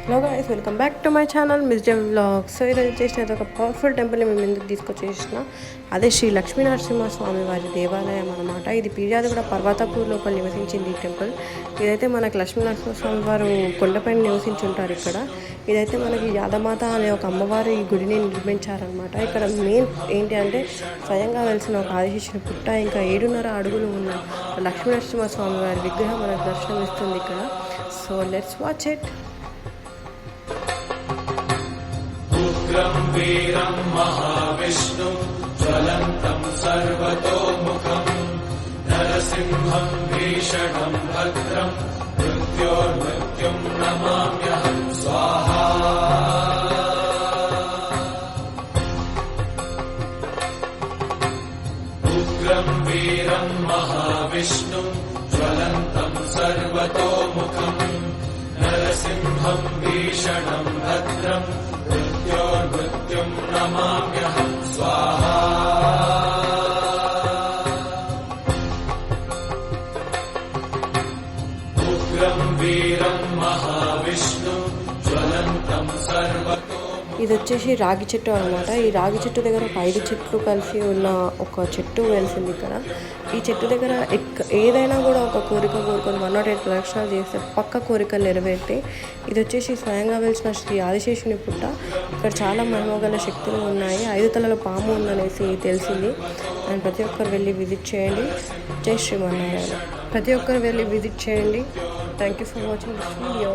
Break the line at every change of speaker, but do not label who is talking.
Hello guys, welcome back to my channel మిస్జమ్ vlogs. So ఈరోజు చేసిన ఒక పవర్ఫుల్ టెంపుల్ని మేము ఎందుకు తీసుకొచ్చేసిన అదే శ్రీ లక్ష్మీ నరసింహస్వామి వారి దేవాలయం అనమాట. ఇది పీర్యాదిగూడ పర్వతాపూర్ లోపల నివసించింది ఈ టెంపుల్. ఇదైతే మనకి లక్ష్మీ నరసింహస్వామి వారు కొండపైన నివసించుంటారు. ఇక్కడ ఇదైతే మనకి యాదమాత అనే ఒక అమ్మవారు ఈ గుడిని నిర్మించారనమాట. ఇక్కడ మెయిన్ ఏంటి అంటే స్వయంగా వెలిసిన ఒక ఆదిశేషుని పుట్ట, ఇంకా 7.5 అడుగులు ఉన్న లక్ష్మీ నరసింహస్వామి వారి విగ్రహం మనకు దర్శనం ఇస్తుంది ఇక్కడ. So let's watch it.
उग्रं वीरं महाविष्णुं ज्वलन्तं सर्वतोमुखं नरसिंहं भीषणं भद्रं मृत्योर्मृत्युं नमाम्यहं स्वाहा. उग्रं वीरं महाविष्णुं ज्वलन्तं सर्वतोमुखं नरसिंहं भीषणं भद्रं मृत्योर्मृत्युं नमाम्यहं स्वाहा. उग्रं वीरं महाविष्णुं ज्वलन्तं सर्वतो.
ఇది వచ్చేసి రాగి చెట్టు అనమాట. ఈ రాగి చెట్టు దగ్గర ఒక 5 చెట్లు కలిసి ఉన్న ఒక చెట్టు వెలిసింది ఇక్కడ. ఈ చెట్టు దగ్గర ఏదైనా కూడా ఒక కోరిక కోరుకొని 108 ప్రదక్షిణాలు చేస్తే పక్క కోరికలు నెరవేర్తే. ఇది వచ్చేసి స్వయంగా వెలిసిన శ్రీ ఆదిశేషుని పుట్ట. ఇక్కడ చాలా మహిమగల శక్తులు ఉన్నాయి. 5 తలల పాము ఉందనేసి తెలిసింది. అండ్ ప్రతి ఒక్కరు వెళ్ళి విజిట్ చేయండి. జై శ్రీమన్నారాయణ. ప్రతి ఒక్కరు వెళ్ళి విజిట్ చేయండి. Thank you for watching this video.